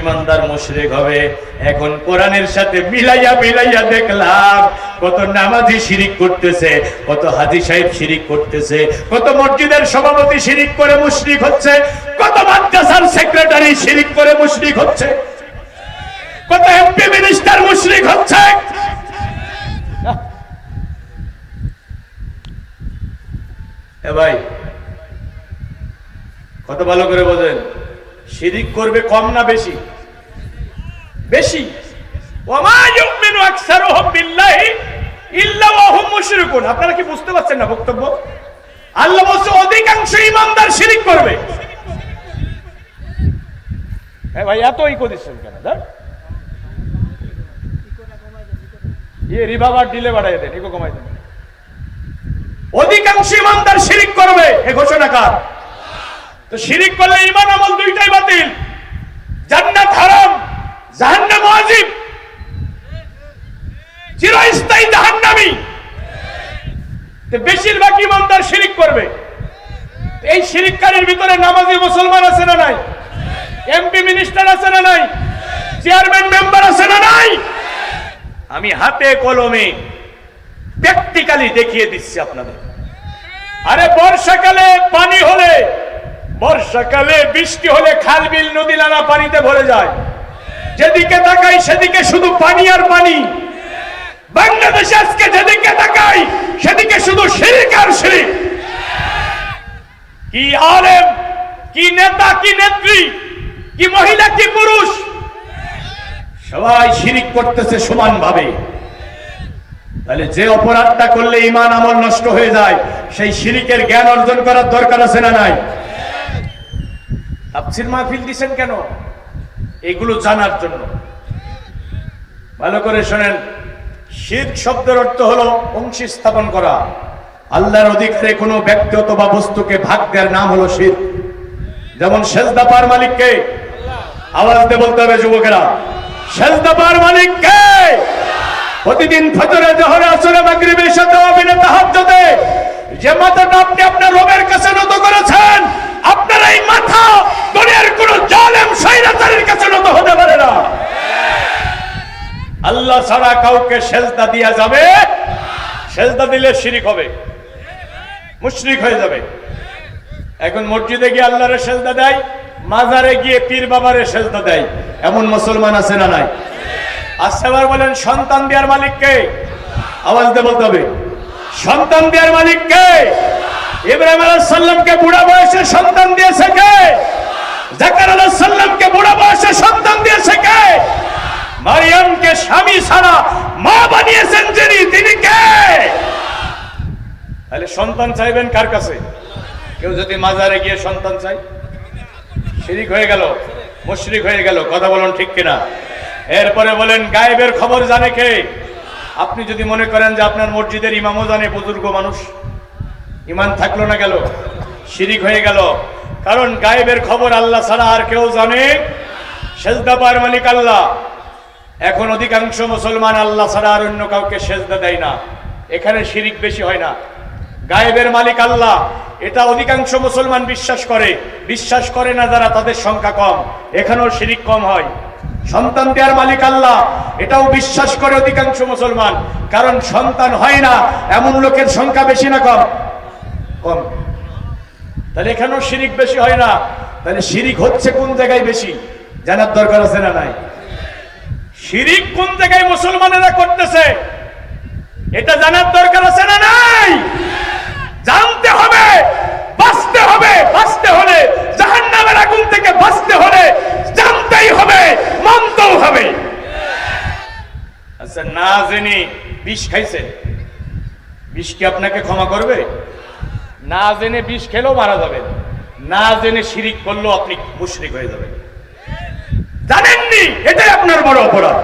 ইমানদার মুশরিক হবে। এখন কোরআনের সাথে মিলাইয়া দেখলাম কত নামাজি শিরিক করতেছে, কত হাজী সাহেব শিরিক করতেছে, কত মসজিদের সভাপতি শিরিক করে মুশরিক হচ্ছে, কত মাদ্রাসার সেক্রেটারি শিরিক করে মুশরিক হচ্ছে, কত এমপি মিনিস্টার মুশরিক হচ্ছে। এ ভাই কত ভালো করে বোঝেন, শিরিক করবে কম না বেশি? বেশি। ওয়ামা ইউমিনু আকসারুহুম বিল্লাহি ইল্লা ওয়া হুম মুশরিকুন। আপনারা কি বুঝতে পারছেন না বক্তব্য? আল্লাহ বলছে অধিকাংশ ঈমানদার শিরিক করবে। হ্যাঁ ভাই এত ইকো দিচ্ছেন কেন? রিভাবার ডিলে বাড়াই দেন, ইকো কমাই দেন। অধিকাংশ ঈমানদার শিরিক করবে, এ ঘোষণা কার? তো শিরিক করলে ঈমান আমল দুইটাই বাতিল। জান্নাত হারাম, জাহান্নাম ওয়াজিব, চিরস্থায়ী জাহান্নামী। তো বেশিরভাগ ঈমানদার শিরিক করবে। এই শিরিককারীর ভিতরে নামাজি মুসলমান আছে না নাই? এমপি মিনিস্টার আছে না নাই? চেয়ারম্যান মেম্বার আছে না নাই? আমি হাতে কলমে প্র্যাকটিক্যালি দেখিয়ে দিচ্ছি আপনাদের। আরে বর্ষাকালে পানি হলে, বর্ষাকালে বৃষ্টি হলে খাল বিল নদী নালা পানিতে ভরে যায়। যেদিকে তাকাই সেদিকে শুধু পানি আর পানি। বাংলাদেশে আজকে যেদিকে তাকাই সেদিকে শুধু শিরিক আর শিরিক। কি আলেম, কি নেতা, কি নেত্রী, কি মহিলা, কি পুরুষ, সবাই শিরিক করতেছে সমানভাবে। তাহলে যে অপরাধটা করলে ঈমান আমল নষ্ট হয়ে যায়, সেই শিরিকের জ্ঞান অর্জন করার দরকার আছে না নাই? তাফসীর মাহফিল দিবেন কেন? এগুলো জানার জন্য। ভালো করে শুনেন, শিরক শব্দের অর্থ হলো অংশী স্থাপন করা। আল্লাহর অধিকারে কোনো ব্যক্তি অথবা বস্তুকে ভাগ দেওয়ার নাম হলো শিরক। যেমন সেজদা পাওয়ার মালিক কে? আওয়াজ দিয়ে বলতে হবে যুবকেরা, সেজদা পাওয়ার মালিক কে? প্রতিদিন ফজরে, জোহরে, আসরে, মাগরিবে, ইশা, তাওয়াবিনে, তাহাজ্জুদে যে মাথাটা আপনি আপনার রবের কাছে নত করেছেন, আপনার এই মাথা দুনিয়ার কোন জালেম স্বৈরাচারীর কাছে নত হতে পারে না। আল্লাহ ছাড়া কাউকে সেজদা দেয়া যাবে? সেজদা দিলে শিরিক হবে, মুশরিক হয়ে যাবে। এখন মসজিদে গিয়ে আল্লাহরে সেজদা দেয়, মাজারে গিয়ে পীর বাবারে সেজদা দেয়, এমন মুসলমান আছে না নাই? আচ্ছা এবার বলেন, সন্তান দেওয়ার মালিক কে? আওয়াজ দিয়ে বলতে হবে, সন্তান দেওয়ার মালিক কে? ইব্রাহিম আলাইহিস সালামকে বুড়া বয়সে সন্তান দিয়েছে কে? জাকারিয়া আলাইহিস সালামকে বুড়া বয়সে সন্তান দিয়েছে কে? মারিয়ামকে স্বামী ছাড়া মা বানিয়েছেন যিনি, তিনি কে? তাহলে সন্তান চাইবেন কার কাছে? কেউ যদি মাজারে গিয়ে সন্তান চাই, শিরিক হয়ে গেল, মুশরিক হয়ে গেল। কথা বলুন ঠিক কিনা? এরপরে বলেন, গায়েবের খবর জানে কে? আপনি যদি মনে করেন যে আপনার মসজিদের ইমামও জানে, বুজুর্গ মানুষ, ঈমান থাকলো না, গেল, শিরিক হয়ে গেল। কারণ গায়েবের খবর আল্লাহ ছাড়া আর কেউ জানে? সেজদা পাওয়ার মালিক আল্লাহ। এখন অধিকাংশ মুসলমান আল্লাহ ছাড়া আর অন্য কাউকে সেজদা দেয় না, এখানে শিরিক বেশি হয় না। গায়েবের মালিক আল্লাহ, এটা অধিকাংশ মুসলমান বিশ্বাস করে। বিশ্বাস করে না যারা, তাদের সংখ্যা কম, এখানেও শিরিক কম হয়। সন্তান দেওয়ার মালিক আল্লাহ, এটাও বিশ্বাস করে অধিকাংশ মুসলমান। কারণ সন্তান হয় না এমন লোকের সংখ্যা বেশি না কম? কম। তাহলে এখানেও শিরিক বেশি হয় না। তাহলে শিরিক হচ্ছে কোন জায়গায় বেশি, জানার দরকার আছে না নাই? শিরিক কোন জায়গায় মুসলমানেরা করতেছে, এটা জানার দরকার আছে না নাই? জানতে হবে, বাঁচতে হবে। বাঁচতে হলে, জাহান্নামের আগুন থেকে বাঁচতে হলে জানতেই হবে, মানতেও হবে। আচ্ছা, না জেনে বিষ খাইছেন, বিষ কি আপনাকে ক্ষমা করবে? না জেনে বিষ খেলেও মারা যাবেন, না জেনে শিরিক করলেও আপনি মুশরিক হয়ে যাবেন। জানেননি, এটাই আপনার বড় অপরাধ।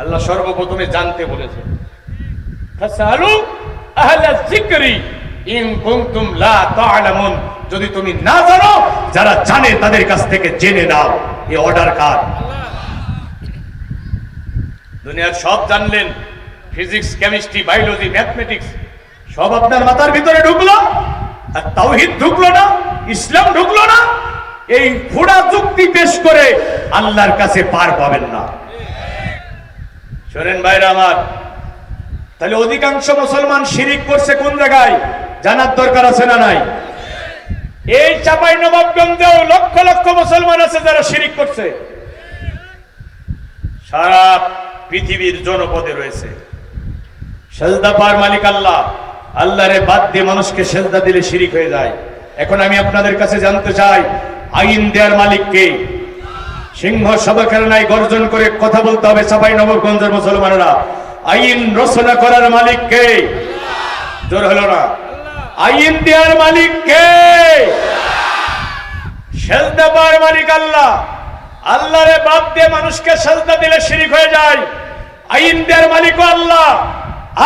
আল্লাহ সর্বপ্রথমে জানতে বলেছে, ফাসআলু আহলা যিকরি ইন কুনতুম লা তা'লামুন। যদি তুমি না জানো, যারা জানে তাদের কাছ থেকে জেনে নাও। এই অর্ডার কার? দুনিয়ার সব জানলেন, ফিজিক্স, কেমিস্ট্রি, বায়োলজি, ম্যাথমেটিক্স সব আপনার মাথার ভিতরে ঢুকলো, আর তাওহীদ ঢুকলো না, ইসলাম ঢুকলো না। এই ফুড়া যুক্তি পেশ করে আল্লাহর কাছে পার পাবেন না। শোনেন ভাইরা আমার, তাহলে অধিকাংশ মুসলমান শিরিক করছে কোন জায়গায় জানার দরকার আছে না নাই? এই চাঁপাইনবাবগঞ্জেও লক্ষ লক্ষ মুসলমান আছে যারা শিরিক করছে। সারা পৃথিবীর জনপদে রয়েছে। সেজদা পাওয়ার মালিক আল্লাহ, আল্লাহরে বাদ দিয়ে মানুষকে সেজদা দিলে শিরিক হয়ে যায়। এখন আমি আপনাদের কাছে জানতে চাই, আইন দেওয়ার মালিক কে? সিংহ সভাখানায় গর্জন করে কথা বলতে হবে চাঁপাইনবাবগঞ্জের মুসলমানেরা, আইন রচনা করার মালিক কে? জোর হলো না। আইন দেওয়ার মালিক কে? সেজদা পাওয়ার মালিক আল্লাহ, আল্লাহরে বাদ দিয়ে মানুষকে সেজদা দিলে শিরিক হয়ে যায়। আইন দেওয়ার মালিক আল্লাহ,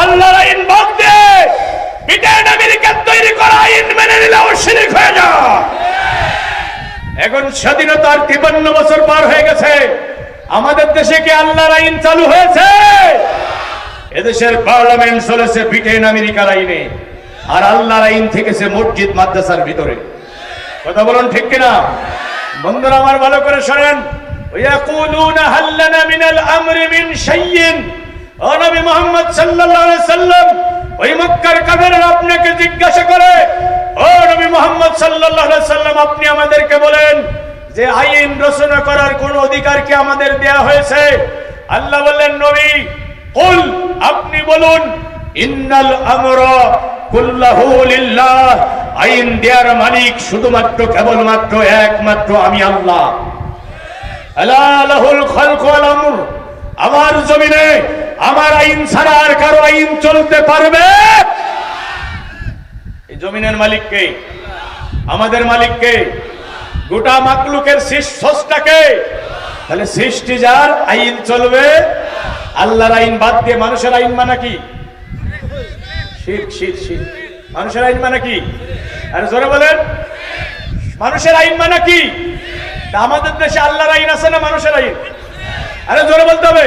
আল্লাহর আইন বাদ দিয়ে ব্রিটেন আমেরিকার তৈরি করা আইন মেনে নিলেও শিরিক হয়ে যায়। এখন স্বাধীনতার 53 বছর পার হয়ে গেছে, আমাদের দেশে কি আল্লাহর আইন চালু হয়েছে? এদেশের পার্লামেন্ট চলেছে ব্রিটেন আমেরিকার আইনে, আর আল্লাহর আইন থেকেছে মসজিদ মাদ্রাসার ভিতরে। কথা বলুন ঠিক কিনা? বন্ধুরা আমার ভালো করে শোনেন, ওয়ায়াকুলুনা হাল্লানা মিনাল আমরি মিন শাইইন। ও নবী মুহাম্মদ সাল্লাল্লাহু আলাইহি সাল্লাম, ওই মক্কার কাফেররা আপনাকে জিজ্ঞাসা করে, ও নবী মুহাম্মদ সাল্লাল্লাহু আলাইহি সাল্লাম, আপনি আমাদেরকে বলেন যে আইন রচনা করার কোন অধিকার কি আমাদের দেয়া হয়েছে? আল্লাহ বললেন, নবী কুল, আপনি বলুন, ইন্নাল আমরা কুল্লাহু লিল্লাহ, আইন দেয়ার মালিক শুধুমাত্র কেবলমাত্র একমাত্র আমি আল্লাহ। আলা লাহুল খালকু ওয়াল আমর, আমার জমিনে আমার আইন ছাড়া আর কারো আইন চলতে পারবে? এই জমিনের মালিক কে? আমাদের মালিক কে? গোটা মাকলুকের স্রষ্টা কে? তাহলে সৃষ্টি যার, আইন চলবে আল্লাহর আইন বাদ দিয়ে মানুষের আইন মানে কি? শিরক, শিরক, শিরক। মানুষের আইন মানে কি? আরে জোরে বলেন, মানুষের আইন মানে কি? আমাদের দেশে আল্লাহর আইন আছে না মানুষের আইন? আরে জোরে বলতে হবে।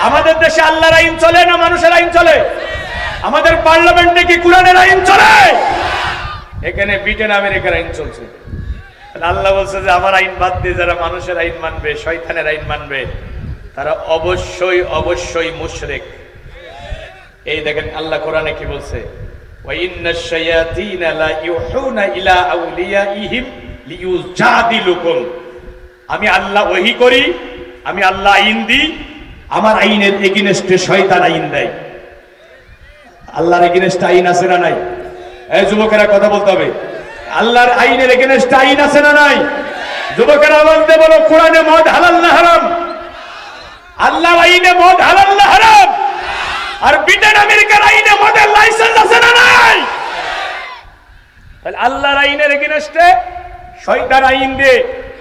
আমাদের দেশে আল্লাহর আইন চলে না মানুষের আইন চলে? আমাদের পার্লামেন্টে কি কোরআনের আইন চলে? এখানে ব্রিটেন আমেরিকার আইন চলছে। আল্লাহ বলছে যে আমার আইন বাদ দিয়ে যারা মানুষের আইন মানবে, শয়তানের আইন মানবে, তারা অবশ্যই অবশ্যই মুশরিক। এই দেখেন আল্লাহ কোরআনে কি বলছে, ওয়া ইন্নাশ শায়াতিনা লা ইউহুনা ইলা আউলিয়াইহিম লিইউজাদিলুকুম। আমি আল্লাহ ওহী করি, আমি আল্লাহ আইন দিই, আমার আইনের এগেইনস্টে শয়তান আইন দেয়। আল্লাহর এগেইনস্টে আইন আছে না নাই? এই যুবকেরা কথা বলতে হবে, আল্লাহর আইনের এগেইনস্টে আইন আছে না নাই? যুবকেরা বলতে বলো, কোরআনে মদ হালাল না হারাম? আল্লাহর আইনে মদ হালাল না হারাম? আর ব্রিটেন আমেরিকার আইনে মদের লাইসেন্স আছে না নাই? তাহলে আল্লাহর আইনের এগেইনস্টে শয়তান আইন দিয়ে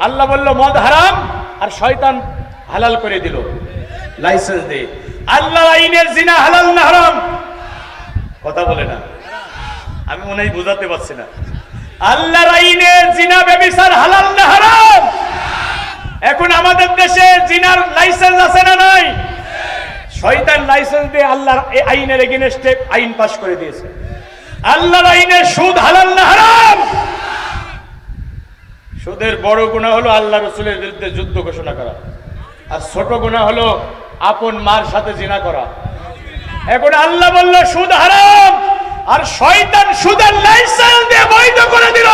আল্লাহ বলল মদ হারাম, আর শয়তান হালাল করে দিল লাইসেন্স দিয়ে। আল্লাহর আইনের জিনা হালাল না হারাম? কথা বলে না, আমি মনে হয় বুঝাতে পারছি না। আল্লাহর আইনের জিনা ব্যভিচার হালাল না হারাম? এখন আমাদের দেশে জিনার লাইসেন্স আছে না নাই? শয়তান লাইসেন্স দিয়ে আল্লাহর এই আইনের এগেইনস্টে আইন পাস করে দিয়েছে। আল্লাহর আইনের সুদ হালাল না হারাম? সুদের বড় গুনাহ হলো আল্লাহ রাসূলের বিরুদ্ধে যুদ্ধ ঘোষণা করা, আর ছোট গুনাহ হলো আপন মার সাথে জিনা করা। এখন আল্লাহ বলল সুদ হারাম, আর শয়তান সুদের লাইসেন্স দিয়ে বৈধ করে দিল।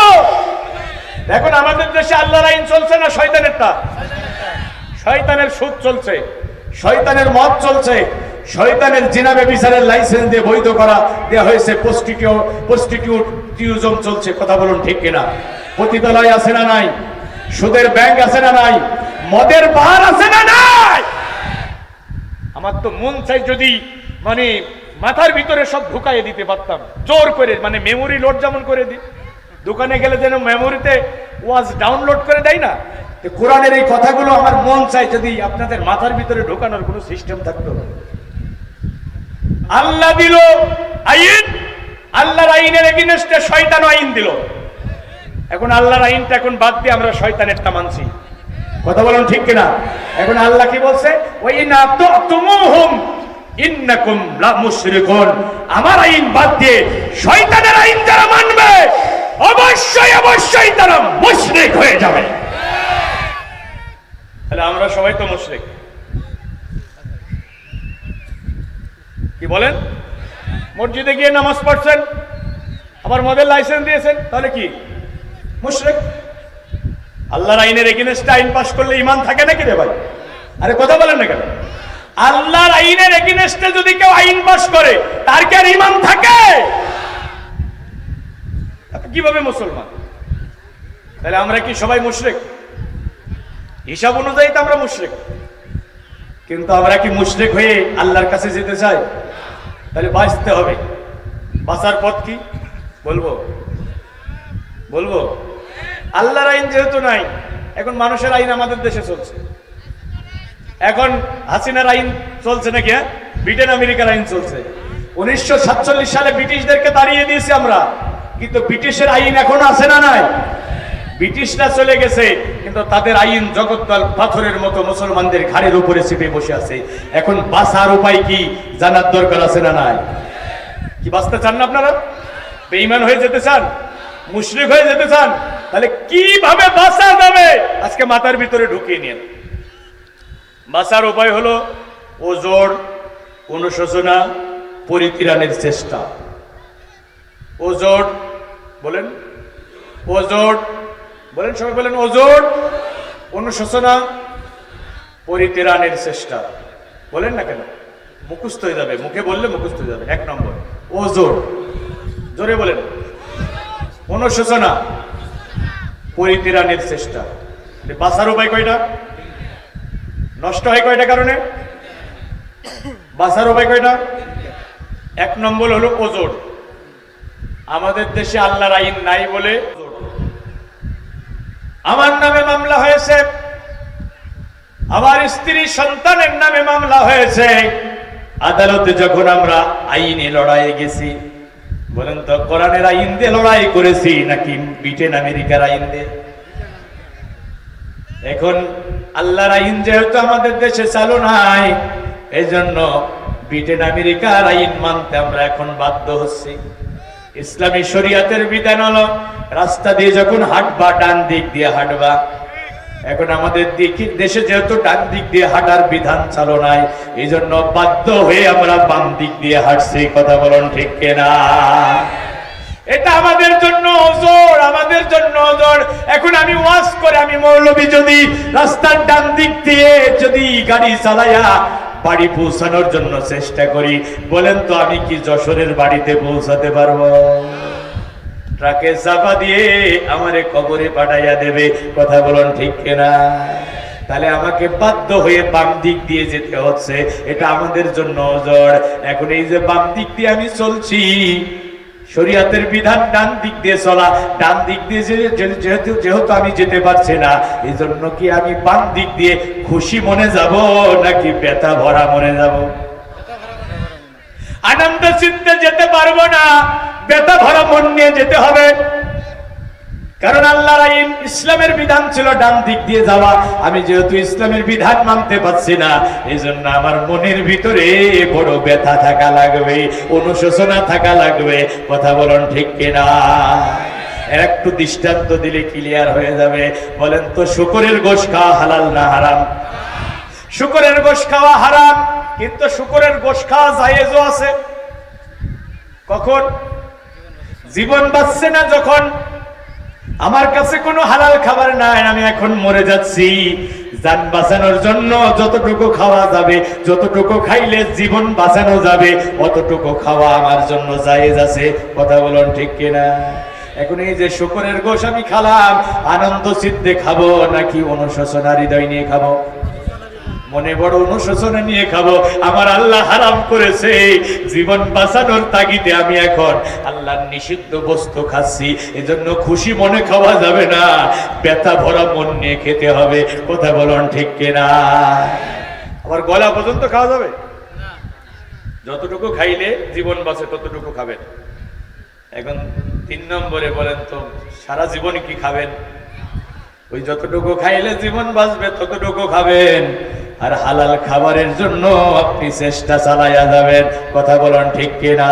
এখন আমাদের দেশে আল্লাহর আইন চলছে না শয়তানেরটা? শয়তানের সুদ চলছে, শয়তানের মদ চলছে, শয়তানের জিনা ব্যভিচারের লাইসেন্স দিয়ে বৈধ করা দেয়া হয়েছে। প্রস্টিটিউটিজম চলছে। কথা বলুন ঠিক কিনা? পতিতালয় আছে না নাই? সুদের ব্যাংক আছে না নাই? মদের বার আছে না নাই? আমার তো মন চাই যদি মানে মাথার ভিতরে সব ঢুকাইয়ে দিতে পারতাম জোর করে, মানে মেমোরি লোড যেমন করে দিই, দোকানে গেলে যেন মেমোরিতে ওয়াজ ডাউনলোড করে দেয় না, কোরআনের এই কথাগুলো আমার মন চাই যদি আপনাদের মাথার ভিতরে ঢোকানোর কোনো সিস্টেম থাকতো। আল্লাহ দিল আইন, আল্লাহর আইনের এগেইনস্টে শয়তান আইন দিল। এখন আল্লাহর আইনটা এখন বাদ দিয়ে আমরা শয়তানেরটা মানছি। কথা বলুন ঠিক কিনা? এখন আল্লাহ কি বলছে, ওয়াইনা তুতুমুহুম ইন্নাকুম লা মুশরিকুন। আমার আইন বাদ দিয়ে শয়তানের আইন যারা মানবে অবশ্যই অবশ্যই তারা মুশরিক হয়ে যাবে। তাহলে আমরা সবাই তো মুশরিক, কি বলেন? মসজিদে গিয়ে নামাজ পড়ছেন, আবার মদের লাইসেন্স দিয়েছেন, তাহলে কি মুশরিক? আল্লাহর আইনের এগেইনস্টে আইন পাস করলে ঈমান থাকে নাকি রে ভাই? আরে কথা বলেন না কেন? আল্লাহর আইনের এগেইনস্টে যদি কেউ আইন পাস করে, তার কি আর ঈমান থাকে? কিভাবে মুসলমান? তাহলে আমরা কি সবাই মুশরিক? হিসাব অনুযায়ী তো আমরা মুশরিক, কিন্তু আমরা কি মুশরিক হয়ে আল্লাহর কাছে যেতে চাই? তাহলে বাঁচতে হবে। বাঁচার পথ কি বলবো? বলবো আল্লাহর আইন যেহেতু নাই, এখন মানুষের আইন আমাদের দেশে চলছে। এখন হাসিনার আইন চলছে নাকি? ব্রিটেন আমেরিকার আইন চলছে। 1947 সালে ব্রিটিশদেরকে তাড়িয়ে দিয়েছি আমরা, কিন্তু ব্রিটিশের আইন এখনো আছে না নাই? ব্রিটিশরা চলে গেছে, কিন্তু তাদের আইন জগদ্দল পাথরের মতো মুসলমানদের ঘাড়ের উপরে চেপে বসে আছে। এখন বাঁচার উপায় কি জানার দরকার আছে না নাই? কি বাঁচতে চান না আপনারা? বেঈমান হয়ে যেতে চান? মুশরিক হয়ে যেতে চান? তাহলে কিভাবে বাঁচা যাবে আজকে মাথার ভিতরে ঢুকিয়ে নিন। বাঁচার উপায় হলো ওজোর, অনুশোচনা, পরিত্রাণের চেষ্টা। ওজোর বলেন, ওজোর বলেন, সবাই বলেন ওজোর, অনুশোচনা, পরিত্রাণের চেষ্টা। বলেন না কেন? মুখস্থ হয়ে যাবে, মুখে বললে মুখস্থ হয়ে যাবে। 1 নম্বর ওজোর, জোরে বলেন। অনুশোচনা, পরিত্রাণের চেষ্টা। বাঁচার উপায় কয়টা? নষ্ট হয় কয়টা কারণে? বাঁচার উপায় কয়টা? 1 নম্বর হলো ওজোর। আমাদের দেশে আল্লাহর আইন নাই বলে আমার নামে মামলা হয়েছে, আমার স্ত্রী সন্তানের নামে মামলা হয়েছে। আদালতে যখন আমরা আইনে লড়াইয়ে গেছি, বলেন তো কোরআনের আইন দিয়ে লড়াই করেছি নাকি ব্রিটেন আমেরিকার আইন দিয়ে? এখন আল্লাহর আইন যেহেতু আমাদের দেশে চালু নাই, এজন্য ব্রিটেন আমেরিকার আইন মানতে আমরা এখন বাধ্য হচ্ছি। ইসলামী শরিয়াতের বিধান হলো রাস্তা দিয়ে যখন হাঁটবা ডান দিক দিয়ে হাঁটবা। এখন আমাদের দেশে যেহেতু ডান দিক দিয়ে হাঁটার বিধান চালু নাই, এই জন্য বাধ্য হয়ে আমরা বাম দিক দিয়ে হাঁটছি। কথা বলুন ঠিক কিনা? এটা আমাদের জন্য ওজোর, আমাদের জন্য ওজোর। এখন আমি ওয়াজ করে, আমি মৌলবী যদি রাস্তার ডান দিক দিয়ে যদি গাড়ি চালাইয়া বাড়ি পৌঁছানোর জন্য চেষ্টা করি, বলেন তো আমি কি যশোরের বাড়িতে পৌঁছাতে পারবো? ট্রাকে চাপা দিয়ে আমারে কবরে পাঠাইয়া দেবে। কথা বলুন ঠিক কিনা? তাহলে আমাকে বাধ্য হয়ে বাম দিক দিয়ে যেতে হচ্ছে, এটা আমাদের জন্য ওজর। এখন এই যে বাম দিক দিয়ে আমি চলছি, শরিয়াতের বিধান ডান দিক দিয়ে চলা, ডান দিক দিয়ে যেহেতু আমি যেতে পারছি না, এই জন্য কি আমি বাম দিক দিয়ে খুশি মনে যাব নাকি ব্যথা ভরা মনে যাব? আনন্দ চিত্তে যেতে পারবো না, ব্যথা ভরা মন নিয়ে যেতে হবে। কারণ আল্লাহর আইন, ইসলামের বিধান ছিল ডান দিক দিয়ে যাওয়া। আমি যেহেতু ইসলামের বিধান মানতে পারছি না, এই জন্য আমার মনের ভিতরে বড় ব্যথা থাকা লাগবে, অনুশোচনা থাকা লাগবে। কথা বলুন ঠিক কিনা? একটু দৃষ্টান্ত দিলে ক্লিয়ার হয়ে যাবে। বলেন তো শুকরের গোশত খাওয়া হালাল না হারাম? শুকরের গোশত খাওয়া হারাম, কিন্তু শুকরের গোশত খাওয়া জায়েজও আছে। কখন? জীবন বাঁচছে না যখন। আমার কাছে কোনো হালাল খাবার নাই, আমি এখন মরে যাচ্ছি, জান বাঁচানোর জন্য যতটুকু খাওয়া যাবে, যতটুকু খাইলে জীবন বাঁচানো যাবে, অতটুকু খাওয়া আমার জন্য জায়েজ আছে। কথা বলুন ঠিক কিনা? এখন এই যে শুকরের গোশত আমি খালাম, আনন্দ চিত্তে খাবো নাকি অনুশোচনা হৃদয় নিয়ে খাবো? মনে বড় অনুশোচনা নিয়ে খাবো। আমার আল্লাহ হারাম করেছে, জীবন বাঁচানোর তাগিদে আমি এখন আল্লাহর নিষিদ্ধ বস্তু খাচ্ছি। এজন্য খুশি মনে খাওয়া যাবে না, ব্যথা ভরা মন নিয়ে খেতে হবে। কথা বলুন ঠিক কিনা? আবার গলা পর্যন্ত খাওয়া যাবে? যতটুকু খাইলে জীবন বাঁচে ততটুকু খাবেন। এখন 3 নম্বরে বলেন তো সারা জীবন কি খাবেন? ওই যতটুকু খাইলে জীবন বাঁচবে ততটুকু খাবেন, আর হালাল খাবারের জন্য আপনি চেষ্টা চালাইয়া যাবেন। কথা বলুন ঠিক কিনা?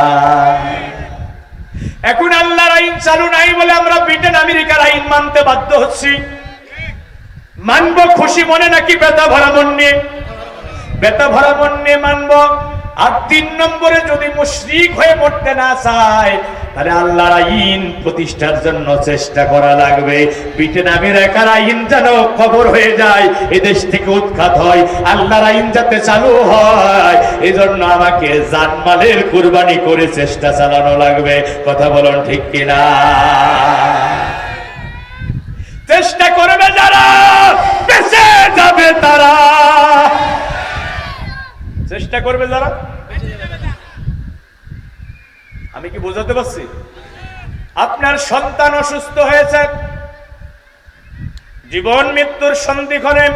এখন আল্লাহর আইন চালু নাই বলে আমরা ব্রিটেন আমেরিকার আইন মানতে বাধ্য হচ্ছি। মানবো খুশি মনে নাকি বেতা ভরা মন নিয়ে? বেতা ভরা মন নিয়ে মানবো। আর 3 নম্বরে যদি মুশরিক হয়ে মরতে না চায় তাহলে আল্লাহর আইন প্রতিষ্ঠার জন্য চেষ্টা করা লাগবে। ব্রিটেন আমেরিকার আইন যেন খবর হয়ে যায়, এদেশ থেকে উৎখাত হয়, আল্লাহর আইন যাতে চালু হয়, এজন্য আমাকে জানমালের কুরবানি করে চেষ্টা চালানো লাগবে। কথা বলুন ঠিক কিনা? চেষ্টা করবে যারা, বেঁচে যাবে তারা। চেষ্টা করবে যারা, আমি কি বোঝাতে পারছি? আপনার সন্তান অসুস্থ হয়েছে, জীবন মৃত্যুর সন্ধিক্ষণে,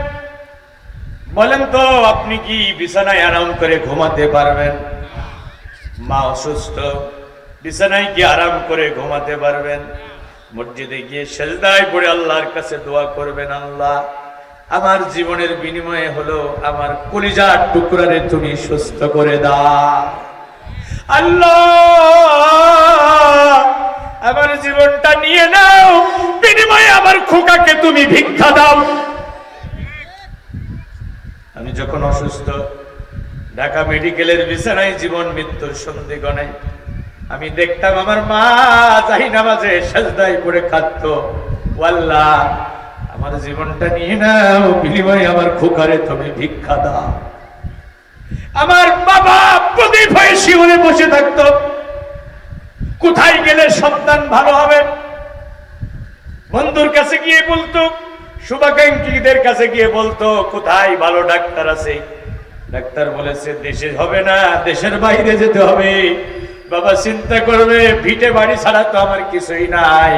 বলেন তো আপনি কি বিছানায় আরাম করে ঘুমাতে পারবেন? মা অসুস্থ, বিছানায় কি আরাম করে ঘুমাতে পারবেন? মসজিদে গিয়ে সেজদায় পড়ে আল্লাহর কাছে দোয়া করবেন, আল্লাহ আমার জীবনের বিনিময়ে হলো আমার কলিজার টুকরারে তুমি সুস্থ করে দাও। আল্লাহ আমার জীবনটা নিয়ে নাও, বিনিময়ে আমার খোকাকে তুমি ভিক্ষা দাও। আমি যখন অসুস্থ ঢাকা মেডিকেলের বিছানায় জীবন মৃত্যুর সন্ধিক্ষণে আমি দেখতাম আমার মা জাহিনামাজে সেজদায় পড়ে কাঁদতো, আল্লাহ আমার জীবনটা নিয়ে নাও, বিনিময়ে আমার খোকারে তুমি ভিক্ষা দাও। আমার বাবা প্রদীপ হয়ে শিউরে বসে থাকতো, কোথায় গেলে সন্তান ভালো হবে? বন্ধুর কাছে গিয়ে বলতো, শুভাকাঙ্ক্ষীদের কাছে গিয়ে বলতো কোথায় ভালো ডাক্তার আছে। ডাক্তার বলেছে দেশে হবে না, দেশের বাইরে যেতে হবে। বাবা চিন্তা করবে, ভিটে বাড়ি ছাড়া তো আমার কিছুই নাই,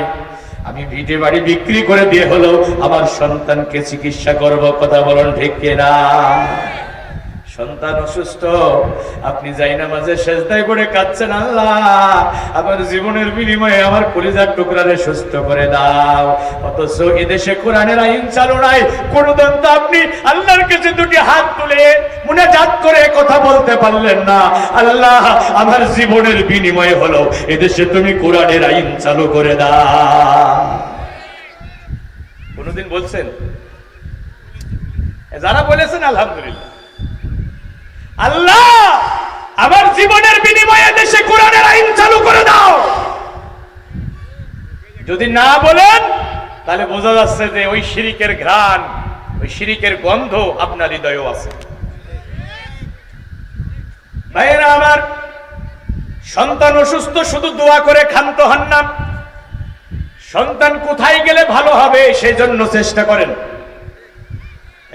আমি ভিটে বাড়ি বিক্রি করে দিয়ে হলো আমার সন্তানকে চিকিৎসা করব। কথা বলুন ঠিক কিনা? সন্তান অসুস্থ, আপনি জাইনামাজে সেজদায় পড়ে কাঁদছেন, আল্লাহ আমার জীবনের বিনিময়ে আমার কলিজার টুকরারে সুস্থ করে দাও। অথচ এদেশে কোরআনের আইন চালু নাই। কোনদিন তো আপনি আল্লাহর কাছে দুটি হাত তুলে মুনাজাত করে কথা বলতে পারলেন না, আল্লাহ আমার জীবনের বিনিময়ে হলো এদেশে তুমি কোরআনের আইন চালু করে দাও। কোনদিন বলছেন? যারা বলেছেন আলহামদুলিল্লাহ। আল্লাহ আমার জীবনের বিনিময়ে দেশে কোরআনের আইন চালু করে দাও। যদি না বলেন তাহলে বোঝা যাচ্ছে যে ওই শিরিকের ঘ্রাণ, ওই শিরিকের গন্ধ আপনার হৃদয়েও আছে। ভাইয়েরা আমার, সন্তান অসুস্থ শুধু দোয়া করে ক্ষান্ত হন না, সন্তান কোথায় গেলে ভালো হবে সেই জন্য চেষ্টা করেন।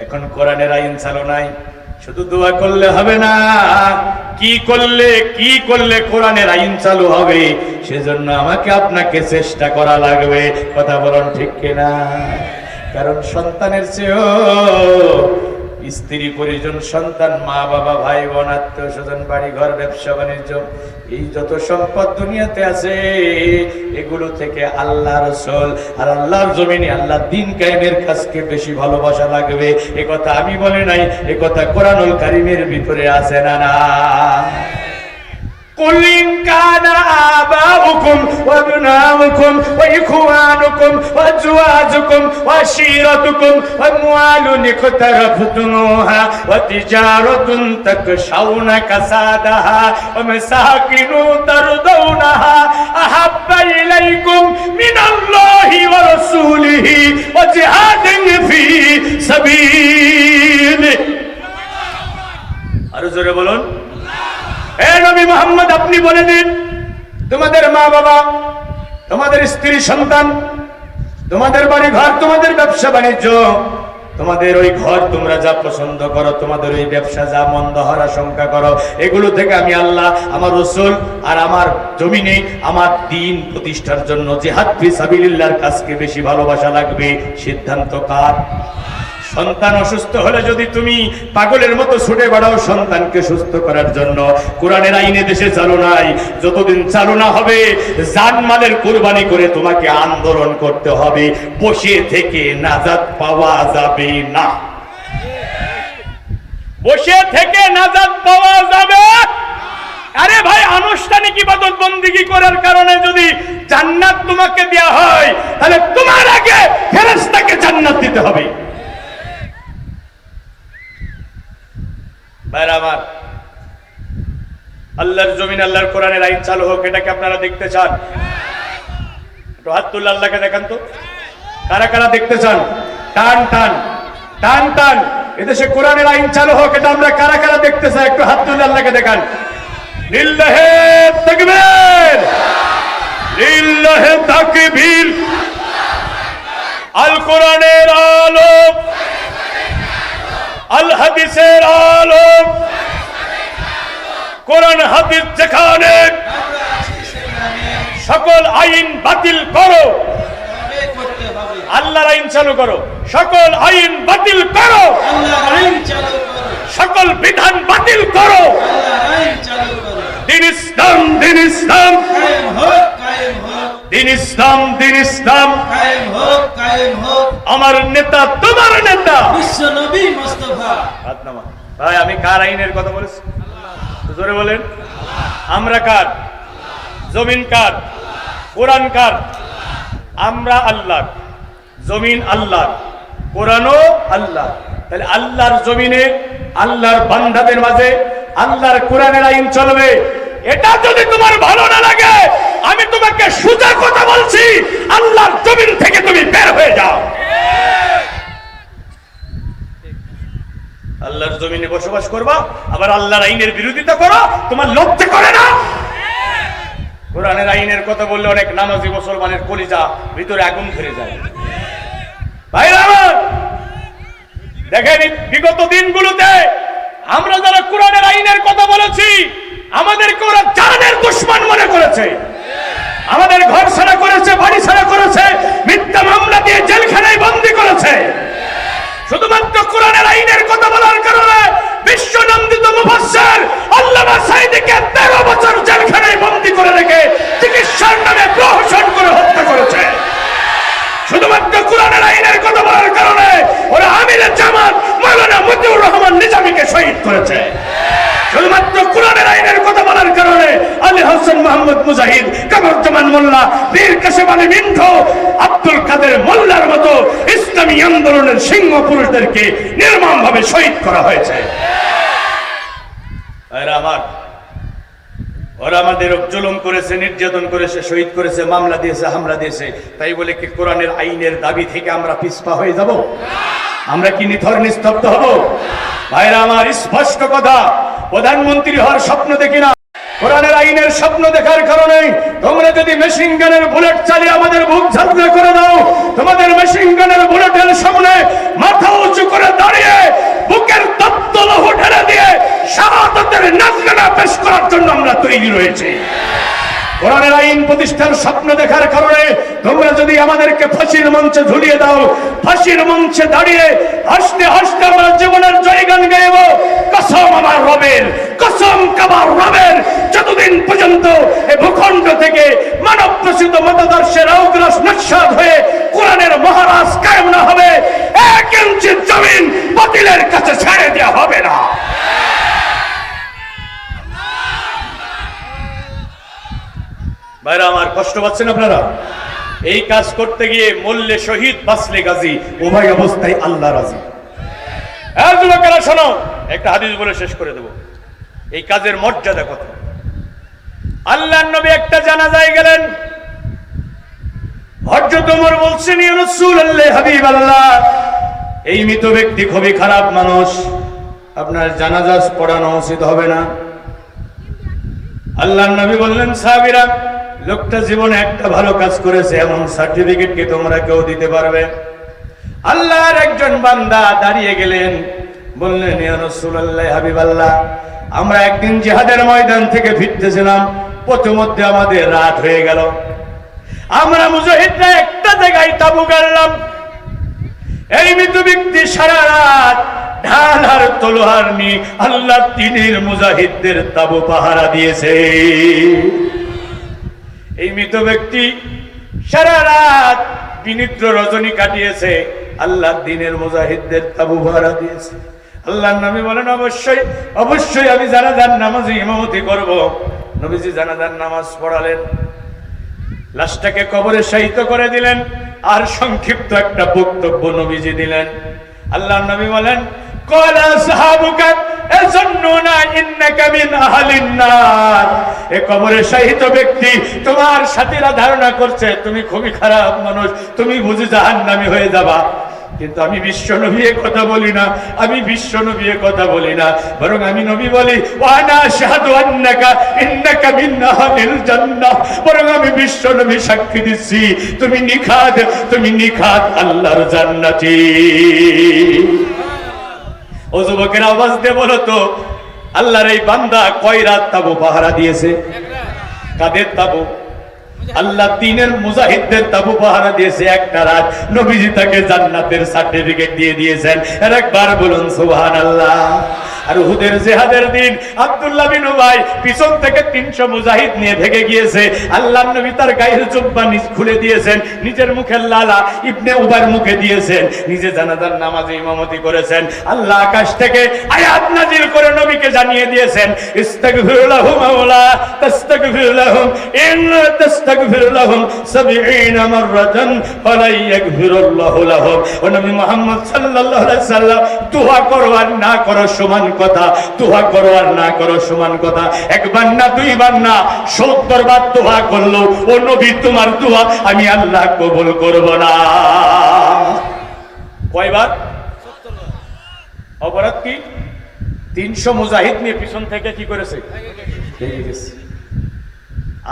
এখন কোরআনের আইন চালু নাই, শুধু দোয়া করলে হবে না, কি করলে কোরআনের আইন চালু হবে সেজন্য আমাকে আপনাকে চেষ্টা করা লাগবে। কথা বলুন ঠিক কিনা? কারণ সন্তানের চেয়েও স্ত্রী পরিজন, সন্তান, মা বাবা, ভাই বোন, আত্মীয় স্বজন, বাড়ি ঘর, ব্যবসা বাণিজ্য, এই যত সম্পদ দুনিয়াতে আছে এগুলো থেকে আল্লাহ রাসূল আর আল্লাহর জমিনে আল্লাহ দ্বীন কায়েমের কাজকে বেশি ভালোবাসা লাগবে। এ কথা আমি বলি নাই, এ কথা কোরআনুল কারীমের ভিতরে আছে না? না। قل إن كان آباؤكم وأبناؤكم وإخوانكم وأزواجكم وعشيرتكم وأموال اقترفتموها وتجارة تخشون كسادها ومساكن ترضونها أحب إليكم من الله ورسوله وجهاد في سبيله। আরো জোরে বলুন। হে নবী মুহাম্মদ, আপনি বলে দিন, তোমাদের মা বাবা, তোমাদের স্ত্রী সন্তান, তোমাদের বাড়ি ঘর, তোমাদের ব্যবসা বাণিজ্য, তোমাদের ওই ঘর তোমরা যা পছন্দ করো, তোমাদের ওই ব্যবসা যা মন্দ হওয়ার আশঙ্কা করো, এগুলো থেকে আমি আল্লাহ, আমার রাসূল আর আমার জমিনে আমার দ্বীন প্রতিষ্ঠার জন্য জিহাদ ফি সাবিলিল্লাহর কাজকে বেশি ভালোবাসা লাগবে। সিদ্ধান্ত কার? সন্তান অসুস্থ হলে যদি তুমি পাগলের মতো ছুটে বেড়াও সন্তানকে সুস্থ করার জন্য, কোরআনের আইনে দেশে চালু নাই। যতদিন চালু না হবে জানমালের কুরবানি করে তোমাকে আন্দোলন করতে হবে। বসে থেকে নাজাত পাওয়া যাবে না, বসে থেকে নাজাত পাওয়া যাবে আরে ভাই, আনুষ্ঠানিক ইবাদত বন্দেগী করার কারণে যদি জান্নাত তোমাকে দেয়া হয়, তাহলে তোমার আগে ফেরেশতাকে জান্নাত দিতে হবে। ভাইরা আমার, আল্লাহর জমিন, আল্লাহর কোরআনের আইন চালু হোক, এটাকে আপনারা দেখতে চান? একটু হাত তুলে আল্লাহকে দেখান তো, কারা কারা দেখতে চান? টান টান টান টান, এদেশে কোরআনের আইন চালু হোক, এটা আমরা কারা কারা দেখতে চাই? একটু হাত তুলে আল্লাহকে দেখান। লিল্লাহে তাকবীর, লিল্লাহে তাকবীর। আল কোরআনের আলো, আল হাদিসের আলো, কোরআন হাদিস যেখানে, সকল আইন বাতিল করো, আল্লাহর আইন চালু করো। সকল আইন বাতিল করো, সকল বিধান বাতিল করো। দিন ইসলাম, দিন ইসলাম, দিন ইসলাম, দিন ইসলাম। আমার নেতা তোমার নেতা বিশ্ব নবী মুস্তাফা। ভাই, আমি কার আইনের কথা বলেছি? জোরে বলেন। আমরা কার? জমিন কার? কোরআন কার? আমরা আল্লাহ, জমিন আল্লাহ, কোরআনও আল্লাহ। তাহলে আল্লাহর জমিনে, আল্লাহর বান্দাদের মাঝে আল্লাহর কোরআনের আইন চলবে। এটা যদি তোমার ভালো না লাগে, আমি তোমাকে সোজা কথা বলছি, আল্লাহর জমিন থেকে তুমি বের হয়ে যাও। আল্লাহর জমিনে বসবাস করবা, আবার আল্লাহর আইনের বিরোধিতা করো, তোমার লজ্জা করে না? কোরআনের আইনের কথা বললে অনেক নামাজি মুসলমানের কলিজা ভিতরে আগুন ধরে যায়। ভাইরা আমার, দেখেন বিগত দিনগুলোতে আমরা যারা কোরআনের আইনের কথা বলেছি, আমাদেরকে ওরা জানের দুশমন মনে করেছে, আমাদের ঘর ছাড়া করেছে, বাড়ি ছাড়া করেছে, মিথ্যা মামলা দিয়ে জেলখানায় বন্দী করেছে। শুধুমাত্র কোরআনের আইনের কথা বলার কারণে বিশ্বনন্দিত মুফাসসির আল্লামা সাঈদীকে 13 বছর জেলখানায় বন্দী করে রেখে চিকিৎসার নামে প্রহসন করে হত্যা করেছে। শুধুমাত্র কোরআনের আইনের কথা বলার কারণে ওরা আমিরে জামাত মাওলানা মতিউর রহমান নিজামীকে শহীদ করেছে। শুধুমাত্র কোরআনের আইনের কথা বলার কারণে আলী হোসেন মোহাম্মদ মুজাহিদ, কামরুজ্জামান মোল্লা, বীর কাসেম আলী মিন্টু, আব্দুল কাদের মোল্লার মতো ইসলামী আন্দোলনের সিংহ পুরুষদেরকে নির্মমভাবে শহীদ করা হয়েছে। আমার, ওরা আমাদের জুলুম করেছে, নির্যাতন করেছে, শহীদ করেছে, মামলা দিয়েছে, হামলা দিয়েছে। তাই বলে কি কোরআনের আইনের দাবি থেকে আমরা পিছপা হয়ে যাব? আমরা কি নিথর নিস্তব্ধ হব? ভাইরা আমার, স্পষ্ট কথা, প্রধানমন্ত্রী হওয়ার স্বপ্ন দেখি না। কোরআনের আইনের স্বপ্ন দেখার কারণে তোমরা যদি মেশিন গানের বুলেট চালিয়ে আমাদের বুক ঝাঁঝরা করে দাও, তোমাদের মেশিন গানের বুলেটের সামনে মাথা উঁচু করে দাঁড়িয়ে বুকের তপ্ত লৌহ ঢেলে দিয়ে শাহাদাতের নাজরানা পেশ করার জন্য আমরা তৈরি রয়েছি। কোরআনের আইন প্রতিষ্ঠার স্বপ্ন দেখার কারণে তোমরা যদি আমাদেরকে ফাঁসির মঞ্চে ঝুলিয়ে দাও, ফাঁসির মঞ্চে দাঁড়িয়ে হাসতে হাসতে আমরা জীবনের জয়গান গাইব। কসম আমার রবের, কসম কাবার রবের, যতদিন পর্যন্ত এই ভূখণ্ড থেকে মানব প্রসূত মতাদর্শের অগ্রাস নস্যাৎ হয়ে কোরআনের মহারাজ কায়েম না হবে, 1 ইঞ্চি জমিন বাতিলের কাছে ছেড়ে দেওয়া হবে না। ভাইরা আমার, কষ্ট পাচ্ছেন আপনারা? এই কাজ করতে গিয়ে মরলে শহীদ, বাঁচলে গাজী, উভয় অবস্থায় আল্লাহ রাজি। যুবকেরা শোনো, একটা হাদিস বলে শেষ করে দেব। এই কাজের মর্যাদা কত। আল্লাহর নবী একটা জানাজায় গেলেন, হযরত ওমর বলছেন, ইয়া রাসূলুল্লাহ, হাবিবাল্লাহ, এই মৃত ব্যক্তি খুবই খারাপ মানুষ, আপনার জানাজা পড়ানো উচিত হবে না। আল্লাহর নবী বললেন, সাহাবীরা, লোকটা জীবনে একটা ভালো কাজ করেছে, এমন সার্টিফিকেট কি তোমরা কেউ দিতে পারবে? আল্লাহর একজন বান্দা দাঁড়িয়ে গেলেন, বললেন, ইয়া রাসূলুল্লাহ, হাবিবাল্লাহ, আমরা একদিন জিহাদের ময়দান থেকে ফিরতেছিলাম, পথমধ্যে আমাদের রাত হয়ে গেল। আমরা মুজাহিদরা একটা জায়গায় তাবু গাড়লাম। এই মৃত ব্যক্তি সারা রাত ঢাল আর তলোয়ার নিয়ে আল্লাহর দ্বীনের মুজাহিদদের তাবু পাহারা দিয়েছে। এই মৃত ব্যক্তি সারা রাত বিনিদ্র রজনী কাটিয়েছে, আল্লাহর দ্বীনের মুজাহিদদের তাবু পাহারা দিয়েছে। আল্লাহর নবী বলেন অবশ্যই অবশ্যই আমি জানাজার নামাজে ইমামতি করব। নবীজি জানাজার নামাজ পড়ালেন, লাশটাকে কবরে শায়িত করে দিলেন, আর সংক্ষিপ্ত একটা বক্তব্য নবীজি দিলেন। আল্লাহর নবী বলেন ক্বালা আসহাবুকা ইয়াজুন্নুনা ইন্নাকা মিন আহলিন নার, এই কবরে শায়িত ব্যক্তি তোমার সাথীরা ধারণা করছে তুমি খুবই খারাপ মানুষ, তুমি বুঝি জাহান্নামী হয়ে যাবা। কিন্তু আমি বিশ্ব নবী কথা বলি না, আমি বিশ্ব নবী কথা বলি না, বরং আমি নবী বলি ওয়ানা আশহাদু আন্নাকা ইন্নাকা মিন আহলিল জান্নাহ, বরং আমি বিশ্ব নবী সাক্ষী দিচ্ছি তুমি নিখাত আল্লাহর জান্নাতি। ও যুবকের আওয়াজ দিয়ে বলো তো, আল্লাহর এই বান্দা কয় রাত তাবু পাহারা দিয়েছে? কাদের তাবু? আল্লাহ দ্বীনের মুজাহিদদের তাবু পাহারা দিয়েছে একটা রাত। নবীজি তাকে জান্নাতের সার্টিফিকেট দিয়ে দিয়েছেন। আর একবার বলুন সুবহানাল্লাহ। আর উহুদের জিহাদের দিন আব্দুল্লাহ বিন উবাই পিছন থেকে 300 মুজাহিদ নিয়ে ভেগে গিয়েছে। আল্লাহর নবী তার গায়ের জুব্বা খুলে দিয়েছেন, নিজের মুখের লালা ইবনে উবাইর মুখে দিয়েছেন, নিজে জানাজার নামাজে ইমামতি করেছেন। আল্লাহ আকাশ থেকে আয়াত নাজিল করে নবীকে জানিয়ে দিয়েছেন ইস্তাগফিরু লাহুম মাওলা তাস্তাগফিরু লাহুম ইন তাস্তাগফিরু লাহুম 70 মাররাতান ফালা ইয়াগফিরুল্লাহু লাহুম। ও নবী মুহাম্মদ সাল্লাল্লাহু আলাইহি সাল্লাম দোয়া করো আর না করো সমান কথা, দোয়া করো আর না করো সমান কথা। একবার না দুইবার না 70 বার দোয়া করলো ও নবী তোমার দোয়া আমি আল্লাহ কবুল করব না। কয়বার? 70 বার। অপরাধ কি? 300 মুজাহিদ নিয়ে পিছন থেকে কি করেছে? ভেঙে গেছে।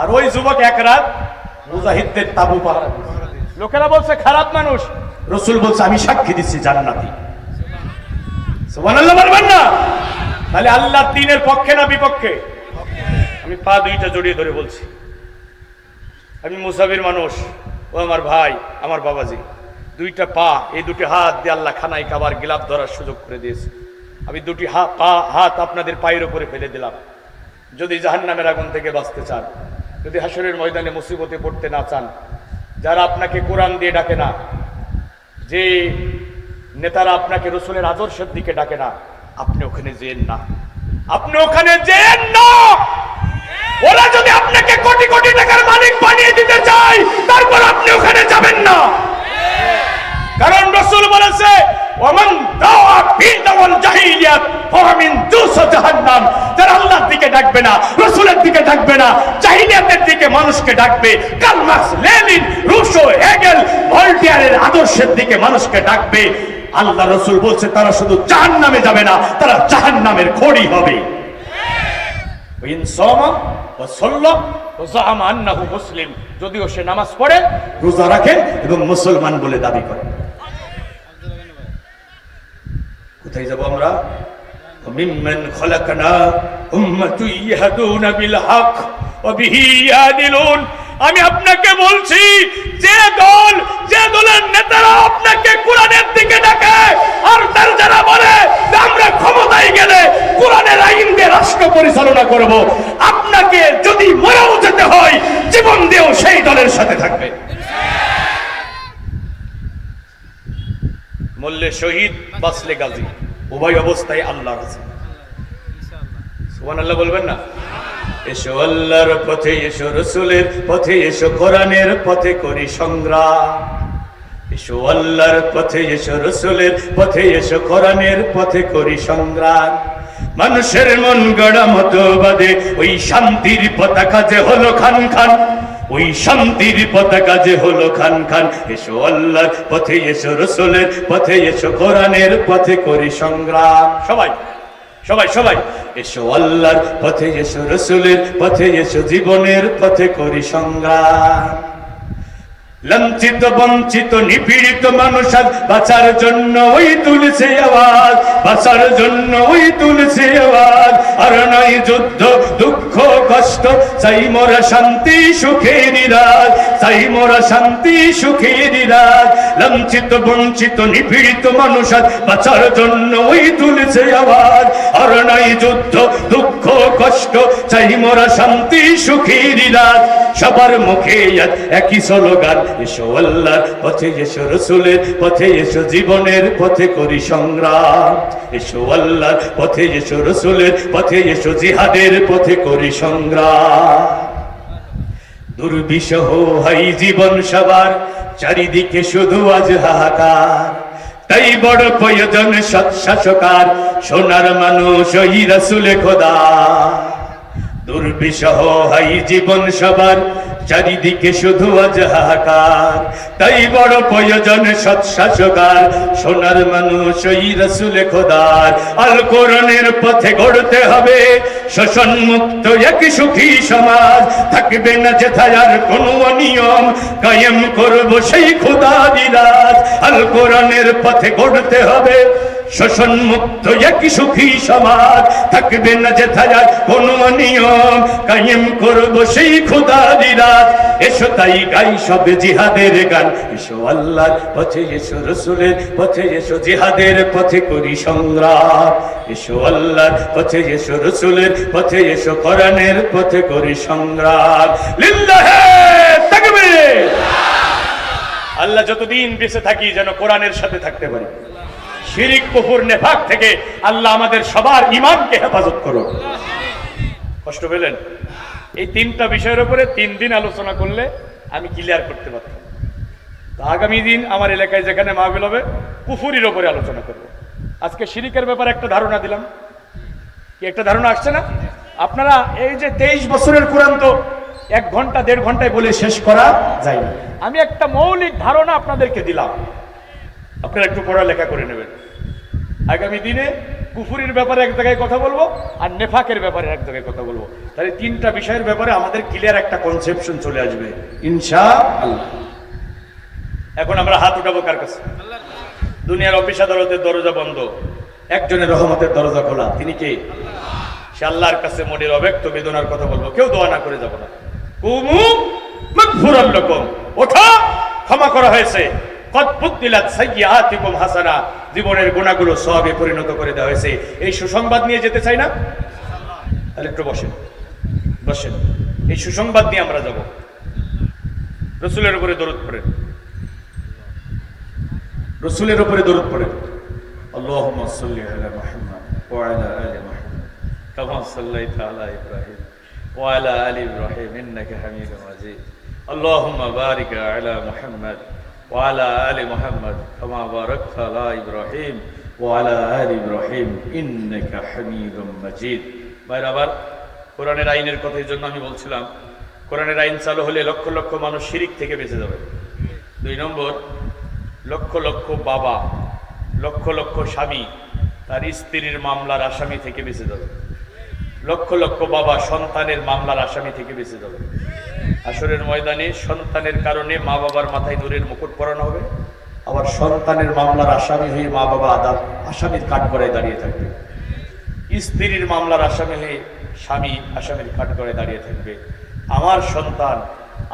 আর ওই যুবক এক রাত মুজাহিদদের তাবু পাহারা দিয়েছে। লোকেরা বলছে খারাপ মানুষ, রাসূল বলছে আমি সাক্ষী দিচ্ছি জান্নাতি। সুবহানাল্লাহ বলবেন না? তাহলে আল্লাহ দ্বীনের পক্ষে না বিপক্ষে? আমি পা দুইটা জড়িয়ে ধরে বলছি, আমি মুসাফির মানুষ, ও আমার ভাই, আমার বাবাজি, দুইটা পা, এই দুটি হাত দিয়ে আল্লাহ খানায় কাবার গিলাফ ধরার সুযোগ করে দিয়েছে। আমি দুটি হাত আপনাদের পায়ের উপরে ফেলে দিলাম। যদি জাহান্নামের আগুন থেকে বাঁচতে চান, যদি হাসরের ময়দানে মুসিবতে পড়তে না চান, যারা আপনাকে কোরআন দিয়ে ডাকে না, যে নেতারা আপনাকে রাসূলের আদর্শের দিকে ডাকে না, আপনি ওখানে যেন না, আপনি ওখানে যেন না। ওরা যদি আপনাকে কোটি কোটি টাকার মালিক বানিয়ে দিতে চায়, তারপর আপনি ওখানে যাবেন না। কারণ রাসূল বলেছে ওমান দাওয়া বিদাওয়াল জাহিলিয়াত ফামিন দুসা জাহান্নাম, যারা আল্লাহর দিকে ডাকবে না, রাসূলের দিকে ডাকবে না, জাহিলিয়াতের দিকে মানুষকে ডাকবে, Karl Marx, Lenin, Rousseau, Hegel, ভলটেয়ারের আদর্শের দিকে মানুষকে ডাকবে, আল্লাহ রাসূল বলছে তারা শুধু জাহান্নামে যাবে না, তারা জাহান্নামের খড়ি হবে। ইন সামা ওয়া সাল্লা ওয়া জাআমা আন্নাহু মুসলিম, যদিও সে নামাজ পড়ে, রোজা রাখে এবং মুসলমান বলে দাবি করে। কোথায় যাব আমরা? মিম্মান খলাকনা উম্মাতুন ইয়াহদুনা বিল হক ওয়া বিহি ইয়াদিলুন। আমি আপনাকে বলছি, যে দলের নেতারা আপনাকে কোরআনের দিকে ডাকে, আর তার যারা বলে আমরা ক্ষমতায় গেলে কোরআনের আইন দিয়ে রাষ্ট্র পরিচালনা করব, আপনাকে যদি মরেও যেতে হয় জীবন দিয়েও সেই দলের সাথে থাকবে। মরলে শহীদ, বাঁচলে গাজী, উভয় অবস্থায় আল্লাহ আছে। সুবহানাল্লাহ বলবেন না? এসো আল্লাহর পথে, এসো রাসূলের পথে, এসো কোরআনের পথে করি সংগ্রাম। এসো আল্লাহর পথে, এসো রাসূলের পথে, এসো কোরআনের পথে করি সংগ্রাম। মানুষের মন গড়া মতবাদে ওই শান্তির পতাকা যে হলো খান খান, ওই শান্তির পতাকা যে হলো খান খান। এসো আল্লাহর পথে, এসো রাসূলের পথে, এসো কোরআনের পথে করি সংগ্রাম। সবাই সবাই সবাই এসো আল্লাহর পথে, এসো রাসূলের পথে, এসো জীবনের পথে করি সংগ্রাম। লাঞ্ছিত বঞ্চিত নিপীড়িত মানুষ আজ বাঁচার জন্য ওই তুলছে আওয়াজ, বাঁচার জন্য ওই তুলছে আওয়াজ। আর নাই যুদ্ধ দুঃখ কষ্ট, চাই মোরা শান্তি সুখের রাত, চাই মোরা শান্তি সুখের রাত। লাঞ্ছিত বঞ্চিত নিপীড়িত মানুষ আজ বাঁচার জন্য ওই তুলছে আওয়াজ। আর নাই যুদ্ধ দুঃখ কষ্ট, চাই মোরা শান্তি সুখের রাত। সবার মুখে আজ একই স্লোগান, এসো আল্লাহর পথে, এসো রসুলের পথে, এসো জীবনের পথে করি সংগ্রাম। এসো আল্লাহর পথে, এসো রসুলের পথে, এসো জিহাদের পথে করি সংগ্রাম। দুর্বিষহ হাই জীবন সবার, চারিদিকে শুধু আজ হাহাকার, তাই বড় প্রয়োজন সৎ শাসকার, সোনার মানুষ ওই রাসূলে খোদা। দুর্বিষহ হাই জীবন সবার, চারিদিকে শুধু আজ হাহাকার, তাই বড় প্রয়োজন সৎ শাসকার, সোনার মানুষ ওই রাসূলে খোদার। আল কোরআনের পথে গড়তে হবে শোষণ মুক্ত এক সুখী সমাজ, থাকবে না যেথায় আর কোনো অনিয়ম, কায়েম করব সেই খোদারি রাজ। আল কোরআনের পথে গড়তে হবে শোষণ মুক্ত এক সুখী সমাজ, থাকবে না যেথায় আর কোনো অনিয়ম, কায়েম করব সেই খোদারি রাজ। এসো তাই গাই সবে জিহাদের গান, এসো আল্লাহর পথে, এসো রসুলের পথে, এসো জিহাদের পথে করি সংগ্রাম। এসো আল্লাহর পথে, এসো রসুলের পথে, এসো কোরআনের পথে করি সংগ্রাম। লিল্লাহে তাকবীর। আল্লাহ যতদিন বেঁচে থাকি যেন কোরআনের সাথে থাকতে পারি। শিরিক কুফর নেফাক থেকে আল্লাহ আমাদের সবার ঈমানকে হেফাজত করুন। কষ্ট পেলেন? এই তিনটা বিষয়ের উপরে 3 দিন আলোচনা করলে আমি ক্লিয়ার করতে পারতাম। তো আগামী দিন আমার এলাকায় যেখানে মাহফিল হবে কুফরির উপরে আলোচনা করব। আজকে শিরিকের ব্যাপারে একটা ধারণা দিলাম, কি একটা ধারণা আসছে না? আপনারা এই যে 23 বছরের কোরআন তো 1 ঘন্টা 1.5 ঘন্টায় বলে শেষ করা যায় না। আমি একটা মৌলিক ধারণা আপনাদেরকে দিলাম, আপনারা একটু পড়ালেখা করে নেবেন। আগামী দিনে কুফরির ব্যাপারে এক জায়গায় কথা বলবো, আর নেফাকের ব্যাপারে এক জায়গায় কথা বলবো। তাহলে 3টা বিষয়ের ব্যাপারে আমাদের ক্লিয়ার একটা কনসেপশন চলে আসবে ইনশাআল্লাহ। এখন আমরা হাত উঠাবো কার কাছে? দুনিয়ার অফিস আদালতের দরজা বন্ধ, একজনের রহমতের দরজা খোলা। তিনি কে? সে আল্লাহর কাছে মনের অব্যক্ত বেদনার কথা বলবো, কেউ দোয়া না করে যাব না। কুমু মাগফুরাল লাকুম, ওঠা, ক্ষমা করা হয়েছে। কদ বুদ্দিলাত সাইয়্যাতিকুম হাসানা, জীবনের গুনাহগুলো সওয়াবে পরিণত করে দেওয়া হয়েছে। এই সুসংবাদ নিয়ে যেতে চাই না? তাহলে একটু বসেন, বসেন। এই সুসংবাদ নিয়ে আমরা যাব। রাসূলের উপরে দরুদ পড়েন, রাসূলের উপরে দরুদ পড়েন। আল্লাহুম্মা সাল্লি আলা মুহাম্মদ ওয়া আলা আলি মুহাম্মদ কামা সাল্লাইতা আলা ইব্রাহিম ওয়া আলা আলি ইব্রাহিম ইন্নাকা হামিদুম মাজিদ। আল্লাহুম্মা বারিক আলা মুহাম্মদ ওয়া আলা আলি মুহাম্মদ কামা বারাকতা আলা ইব্রাহিম ওয়া আলা আলি ইব্রাহিম ইন্নাকা হামিদুম মাজিদ। ভাইরা, আবার কোরআনের আইনের কথার জন্য আমি বলছিলাম, কোরআনের আইন চালু হলে লক্ষ লক্ষ মানুষ শিরিক থেকে বেঁচে যাবে। 2 নম্বর, লক্ষ লক্ষ বাবা, লক্ষ লক্ষ স্বামী তার স্ত্রীর মামলার আসামি থেকে বেঁচে যাবে। লক্ষ লক্ষ বাবা সন্তানের মামলার আসামি থেকে বেঁচে যাবে। হাসরের ময়দানে সন্তানের কারণে মা বাবার মাথায় নূরের মুকুট পরানো হবে, আবার সন্তানের মামলার আসামি হয়ে মা বাবা আসামির কাঠগড়ায় দাঁড়িয়ে থাকবে। স্ত্রীর মামলার আসামি হয়ে স্বামী আসামির কাঠগড়ায় দাঁড়িয়ে থাকবে। আমার সন্তান,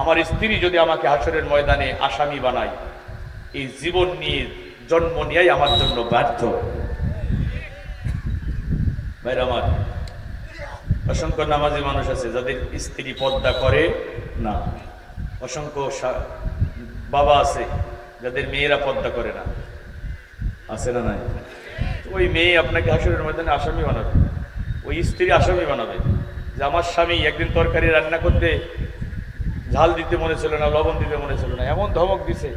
আমার স্ত্রী যদি আমাকে হাসরের ময়দানে আসামি বানায়, এই জীবন নিয়ে জন্ম নিয়েই আমার জন্য ব্যর্থ। ভাইরা আমার, অসংখ্য নামাজি মানুষ আছে যাদের স্ত্রী পর্দা করে না, অসংখ্য বাবা আছে যাদের মেয়েরা পর্দা করে না, আছে না নাই? ওই মেয়ে আপনাকে হাসরের ময়দানে আসামি বানাবে, ওই স্ত্রী আসামি বানাবে যে আমার স্বামী একদিন তরকারি রান্না করতে ঝাল দিতে মনে ছিল না, লবণ দিতে মনে ছিল না, এমন ধমক দিছে,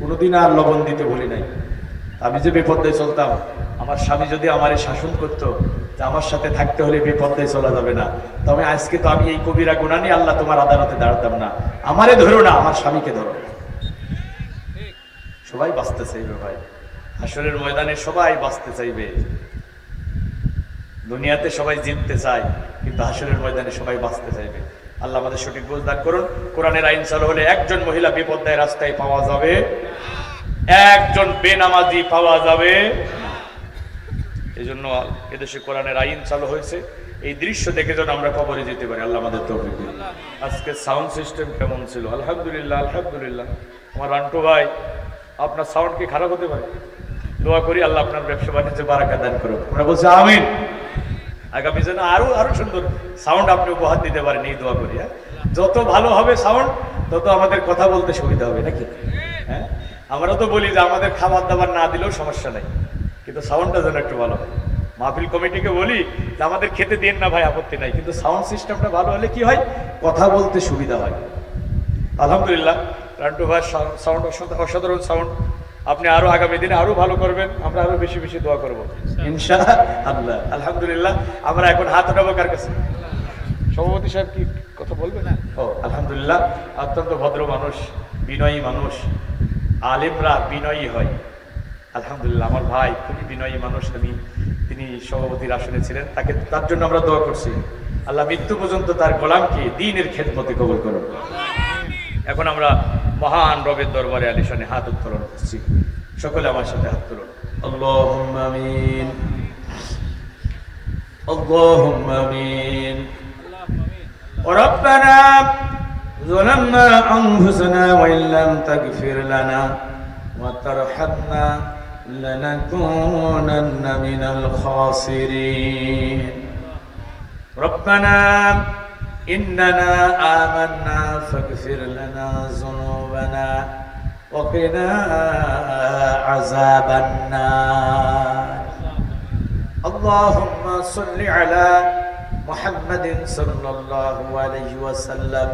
কোনোদিন আর লবণ দিতে বলি নাই। আমি যে বেপর্দায় চলতাম, আমার স্বামী যদি আমার শাসন করতো যে আমার সাথে থাকতে হলে বেপর্দায় চলা যাবে না, তবে আজকে তো আমি এই কবিরা গুনাহ নিয়ে আল্লাহ তোমার আদালতে দাঁড়াতাম না। আমারে ধরো না, আমার স্বামীকে ধরো। সবাই বাঁচতে চাইবে ভাই, হাসরের ময়দানে সবাই বাঁচতে চাইবে। দুনিয়াতে সবাই জিততে চায়, কিন্তু হাসরের ময়দানে সবাই বাঁচতে চাইবে। আল্লাহ আমাদের সঠিক বুঝ দান করুন। কোরআনের আইন চালু হলে একজন মহিলা বিপদায় রাস্তায় পাওয়া যাবে, একজন বেনামাজি পাওয়া যাবে। এই জন্য এদেশে কোরআনের আইন চালু হয়েছে, এই দৃশ্য দেখে যেন আমরা কবরে যেতে পারি। আল্লাহ আমাদের তৌফিক দিন। আজকে সাউন্ড সিস্টেম কেমন ছিল? আলহামদুলিল্লাহ, আলহামদুলিল্লাহ। আমার রান্টু ভাই, আপনার সাউন্ড কি খারাপ হতে পারে? দোয়া করি আল্লাহ আপনার ব্যবসা বাণিজ্যে বারাকা দান করুন। আমরা বলছি আমিন। আগামী যেন আরো আরো সুন্দর সাউন্ড আপনি উপহার দিতে পারেন, এই দোয়া করি। হ্যাঁ, যত ভালো হবে সাউন্ড তত আমাদের কথা বলতে সুবিধা হবে, নাকি? হ্যাঁ, আমরা তো বলি যে আমাদের খাবার দাবার না দিলেও সমস্যা নাই, কিন্তু সাউন্ডটা যেন একটু ভালো হয়। মাহফিল কমিটিকে বলি যে আমাদের খেতে দিন না ভাই, আপত্তি নাই, কিন্তু সাউন্ড সিস্টেমটা ভালো হলে কি হয়, কথা বলতে সুবিধা হয়। আলহামদুলিল্লাহ, রান্টু ভাই সাউন্ড অসাধারণ সাউন্ড। আপনি আরো আগামী দিনে আরো ভালো করবেন, আমরা আরো বেশি বেশি দোয়া করবো ইনশাআল্লাহ। আলহামদুলিল্লাহ, আমরা এখন হাত উঠাবো কার কাছে? সভাপতি সাহেব কি কথা বলবেন? ও আলহামদুলিল্লাহ, অত্যন্ত ভদ্র মানুষ, বিনয়ী মানুষ, আলেমরা বিনয়ী হয়। আলহামদুলিল্লাহ, আমার ভাই খুবই বিনয়ী মানুষ। তিনি সভাপতির আসনে ছিলেন, তার জন্য আমরা দোয়া করছি, আল্লাহ মৃত্যু পর্যন্ত তার গোলামকে দ্বীনের খেদমতে কবুল করুন। এখন আমরা মহান রবের দরবারে আলিশানে হাত উত্তোলন করছি, সকলে আমার সাথে হাত তুলুন। আল্লাহুম্মা আমিন, আল্লাহুম্মা আমিন। রব্বানা যালামনা আনফুসানা ওয়া ইল্লাম তাগফির লানা ওয়া তারহামনা লানাকুনান্না মিনাল খাসিরিন। রব্বানা إننا آمنا فاغفر لنا ذنوبنا وقنا عذاب النار. اللهم صل على محمد صلى الله عليه وسلم.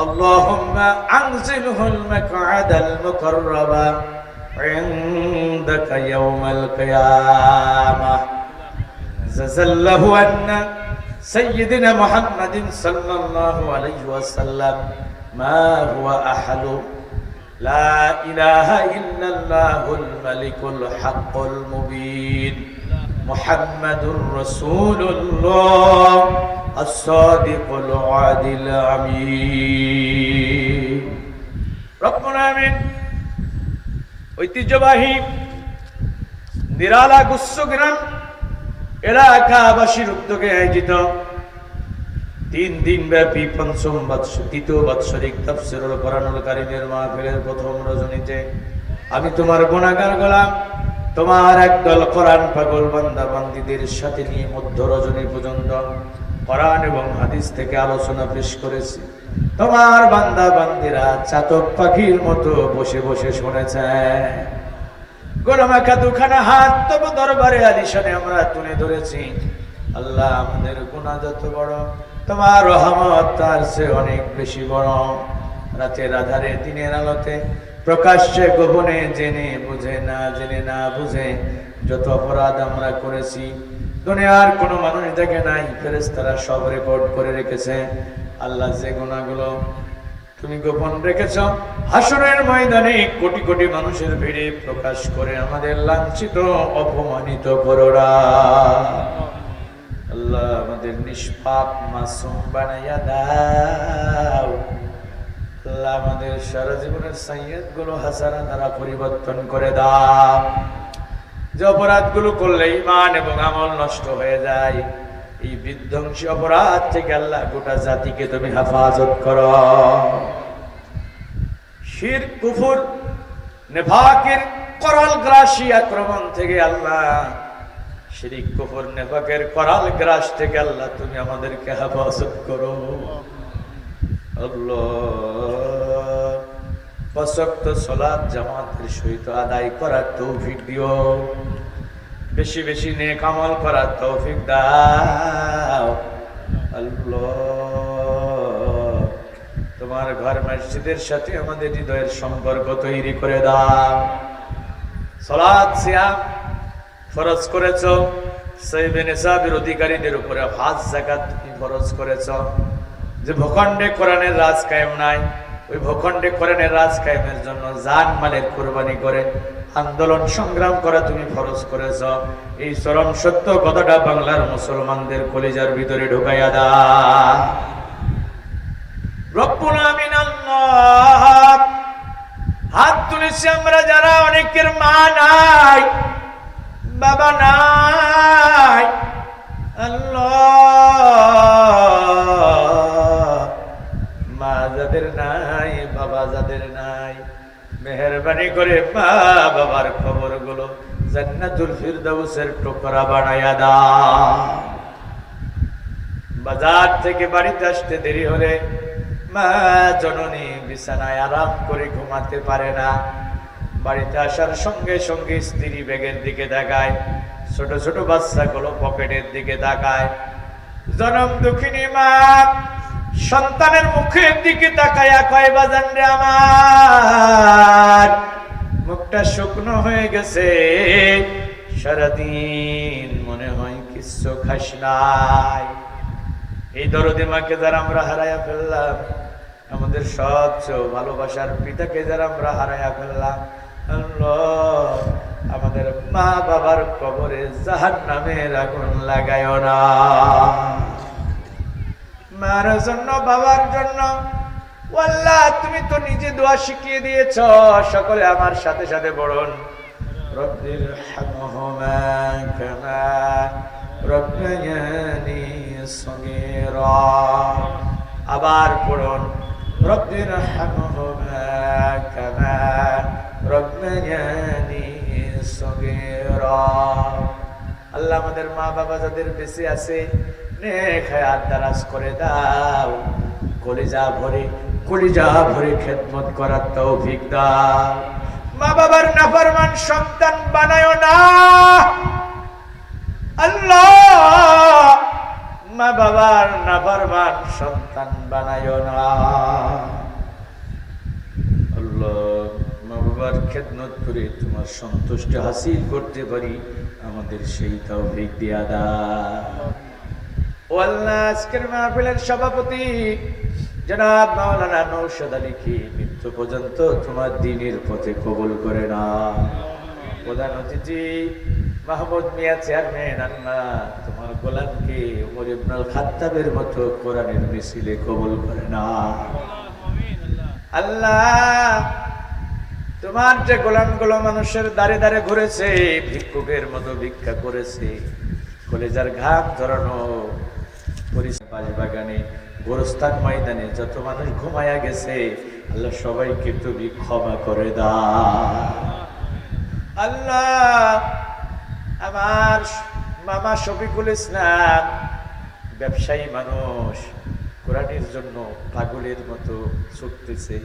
اللهم أنزله المقعد المقرب عندك يوم القيامة. جزاه عنا سيدنا محمد صلى الله عليه وسلم ما هو أحد. لا إله إلا الله الملك الحق المبين محمد رسول الله الصادق الوعد الأمين. ربنا آمين. ঐতিহ্যবাহী নিরালা গুচ্ছগ্রাম এলাকাবাসীর উদ্যোগে আয়োজিত 3 দিন ব্যাপী পঞ্চম তৃতীয় বাৎসরিক তাফসীরুল কোরআনুল কারীমের মাহফিলের প্রথম রজনীতে আমি তোমার গুনাহগার গোলাম, তোমার একদল কোরআন পাগল বান্দা বান্দীদের সাথে নিয়ে মধ্য রজনী পর্যন্ত কোরআন এবং হাদিস থেকে আলোচনা পেশ করেছি। তোমার বান্দা বান্দীরা চাতক পাখির মতো বসে বসে শুনেছে। গোলামাকা দুখানা হাত তবু দরবারে আলিশানে আমরা তুলে ধরেছি। আল্লাহ, আমাদের গুনাহ যত বড়, তোমার রহমত তার চেয়ে অনেক বেশি বড়। রাতের আধারে দিনের আলোতে প্রকাশ্যে গোপনে জেনে বুঝে না জেনে না বুঝে যত অপরাধ আমরা করেছি, দুনিয়ার কোনো মানুষ দেখে নাই, ফেরেশতারা সব রেকর্ড করে রেখেছে। আল্লাহ, যে গুনাহগুলো তুমি গোপন রেখেছ, হাসরের ময়দানে কোটি কোটি মানুষের ভিড়ে প্রকাশ করে আমাদের লাঞ্ছিত অপমানিত করো না। আল্লাহ, আমাদের নিষ্পাপ মাসুম বানাইয়া দাও। আল্লাহ, আমাদের সারা জীবনের সাইয়্যাত গুলো হাসানা দ্বারা পরিবর্তন করে দাও। যে অপরাধগুলো করলে ঈমান এবং আমল নষ্ট হয়ে যায়, এই বিধ্বংসী অপরাধ থেকে আল্লাহ গোটা জাতিকে তুমি হেফাজত করো। শিরক, কুফর, নেফাকের করাল গ্রাসী আক্রমণ থেকে আল্লাহ, শিরক, কুফর, নেফাকের করাল গ্রাস থেকে আল্লাহ তুমি আমাদেরকে হেফাজত করো। আল্লাহ, 5 ওয়াক্ত সালাত জামাতের সহিত আদায় করার তৌফিক দিও। বেশি বেশি নেক আমল করার তৌফিক দাও। আল্লাহ, তোমার ঘর মসজিদের সাথে আমাদের হৃদয়ের সম্পর্ক তৈরি করে দাও। সালাত সিয়াম ফরজ করেছো, সাইবে নিসাবের অধিকারীদের উপরে হজ যাকাত তুমি ফরজ করেছো। যে ভূখণ্ডে কোরআনের রাজ কায়েম নাই, ওই ভূখণ্ডে কোরআনের রাজ কায়েমের জন্য জান মালের কুরবানি করে আন্দোলন সংগ্রাম করা তুমি ফরজ করেছ। এই চরম সত্য কথাটা বাংলার মুসলমানদের কলিজার ভিতরে ঢুকাইয়া দাও। রব্বুল আমিন। আল্লাহ, হাত তুলেছি আমরা যারা অনেকের মা নাই, বাবা নাই। আল্লাহ, মা যাদের নাই, বাবা যাদের নাই, মেহেরবানি করে মা বাবার কবরগুলো জান্নাতুল ফিরদাউসের টুকরা বানায়া দাও। বাজার থেকে বাড়িতে আসতে দেরি হলে মা জননী বিছানায় আরাম করে ঘুমাতে পারে না। বাড়িতে আসার সঙ্গে সঙ্গে স্ত্রী ব্যাগের দিকে তাকায়, ছোট ছোট বাচ্চাগুলো পকেটের দিকে তাকায়। জনম দুঃখিনী মা সন্তানের মুখের দিকে তাকায়া কয়, বাজান রে আমার, মুখটা শুকনো হয়ে গেছে, সারাদিন মনে হয় কিছু খাস নাই। এই দরদি মাকে যারা আমরা হারাইয়া ফেললাম, আমাদের সবচেয়ে ভালোবাসার পিতাকে যারা আমরা হারাইয়া ফেললাম, আল্লাহ আমাদের মা বাবার কবরে জাহান্নামের আগুন লাগায়ও না। মার জন্য, বাবার জন্য আল্লাহ তুমি তো নিজে দোয়া শিখিয়ে দিয়েছ, সকলে আমার সাথে সাথে পড়ুন, রব্বির হামহুমা কামা রব্বায়ানি সগীরা। আবার পড়ুন, রব্বির হামহুমা কামা রব্বায়ানি সগীরা। আল্লাহ আমাদের মা বাবা যাদের বেঁচে আছে নেক হায়াত দারাজ করে দাও, কলিজা ভরে খেদমত করার তৌফিক দাও। মা বাবার নাফরমান সন্তান বানায়ো না আল্লাহ, মা বাবার নাফরমান সন্তান বানায়ো না আল্লাহ। মা বাবার খেদমত করে তোমার সন্তুষ্টি হাসিল করতে পারি, আমাদের সেই তৌফিক দিয়া দাও। ও আল্লাহ, আজকের মাহফিলের সভাপতি জনাব মাওলানা নওশাদ আলীকে মৃত্যু পর্যন্ত তোমার দ্বীনের পথে কবুল করে না। প্রধান অতিথি মাহমুদ মিয়া চেয়ারম্যান, আল্লাহ তোমার গোলামকে ওমর ইবনুল খাত্তাবের মতো কোরআনের মিছিলে কবুল করে না। আল্লাহ তোমার যে গোলামগুলো মানুষের দাঁড়ে দাঁড়ে ঘুরেছে, ভিক্ষুকের মতো ভিক্ষা করেছে, কলেজার ঘাম ধরানো বাগানে, গোরস্থান ময়দানে যত মানুষ ঘুমায়া গেছে, আল্লাহ সবাইকে তুমি ক্ষমা করে দাও। আল্লাহ আমার মামা শফিকুল ইসলাম ব্যবসায়ী মানুষ, কোরআনের জন্য পাগলের মতো ছুটতেছে,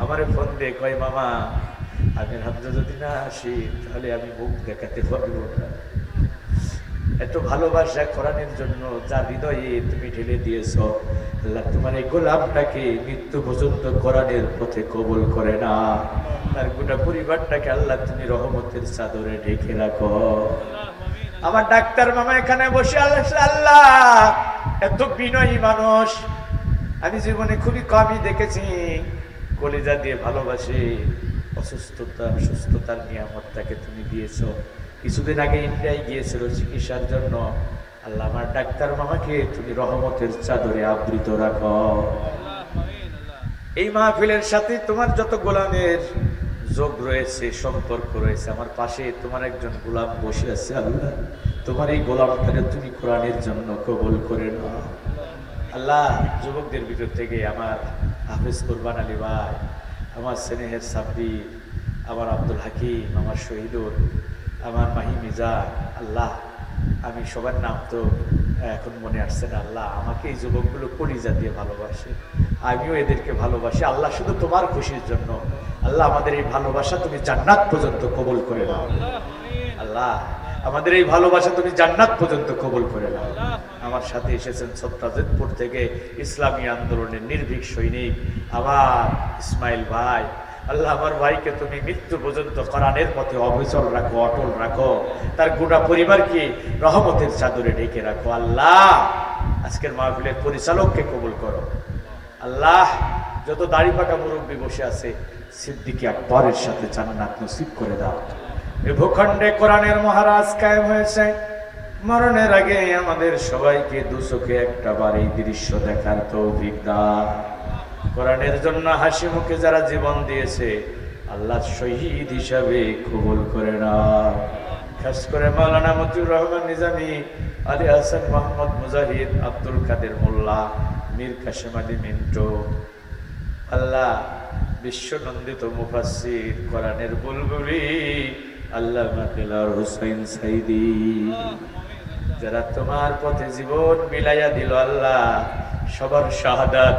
আমারে ফোন দিয়ে কয়, মামা আমি হামজা যদি না আসি তাহলে আমি মুখ দেখাতে পারবো না। এত ভালোবাসা কোরআনের জন্য যা হৃদয়ে তুমি ঢেলে দিয়েছ, আল্লাহ তোমার এই গোলামটাকে মৃত্যু পর্যন্ত কোরআনের পথে কবুল করে না। তার গোটা পরিবারটাকে আল্লাহ তুমি রহমতের চাদরে ঢেকে রাখো। আমার ডাক্তার মামা এখানে বসে আল্লাহ এত বিনয়ী মানুষ আমি জীবনে খুবই কমই দেখেছি, কলিজা দিয়ে ভালোবাসে, সুস্থতার নিয়ামতটাকে তুমি দিয়েছো। কিছুদিন আগে ইন্ডিয়ায় গিয়েছিল চিকিৎসার জন্য, আল্লাহ আমার ডাক্তার মামাকে তুমি রহমতের চাদরে আবৃত রাখো। এই মাহফিলের সাথে তোমার যত গোলামের যোগ রয়েছে, সম্পর্ক রয়েছে, আমার পাশে তোমার একজন গোলাম বসে আছে, আল্লাহ তোমার এই গোলামটাকে তুমি কোরআনের জন্য কবুল করে নাও। আল্লাহ যুবকদের ভিতর থেকে আমার হাফেজ কুরবান আলী ভাই, আমার স্নেহের সাব্বির, আমার আব্দুল হাকিম, আমার শহীদুল, আমার মাহি মিজা, আল্লাহ আমি সবার নাম তো এখন মনে আসছে না, আল্লাহ আমাকে এই যুবকগুলো কলিজা দিয়ে ভালোবাসে, আমিও এদেরকে ভালোবাসি, আল্লাহ শুধু তোমার খুশির জন্য আল্লাহ আমাদের এই ভালোবাসা তুমি জান্নাত পর্যন্ত কবুল করে নাও। আল্লাহ আমাদের এই ভালোবাসা তুমি জান্নাত পর্যন্ত কবুল করে নাও। আমার সাথে এসেছেন সত্তাজেদপুর থেকে ইসলামী আন্দোলনের নির্ভীক সৈনিক আমার ইসমাইল ভাই, আল্লাহ আমার ভাইকে তুমি মৃত্যু পর্যন্ত কোরআনের পথে অবিচল রাখো, অটল রাখো, তার গোটা পরিবারকে রহমতের চাদরে ঢেকে রাখো। আল্লাহ আজকের মাহফিলের পরিচালককে কবুল করো। আল্লাহ যত দাড়ি পাকা মুরব্বী বসে আছে, সিদ্দিকী আকবরের সাথে জান্নাত নসিব করে দাও। এই ভূখণ্ডে কোরআনের মহারাজ কায়েম হয়েছে, মরণের আগে আমাদের সবাইকে দুচোখে একটা বার এই দৃশ্য দেখার তৌফিক দাও। কোরআনের জন্য হাসি মুখে যারা জীবন দিয়েছে, আল্লাহ শহীদ হিসাবে কবুল করে নাও। খাস করে মাওলানা মতিউর রহমান নিজামী, আলী হাসান মোহাম্মদ মুজাহিদ, আব্দুল কাদের মোল্লা, মীর কাসেম আলী মিন্টু, আল্লাহ বিশ্বনন্দিত মুফাসসির, কোরআনের বুলবুলি আল্লামা দেলাওয়ার হোসেন সাইদি, যারা তোমার পথে জীবন বিলাইয়া দিল আল্লাহ, সবার শাহাদাত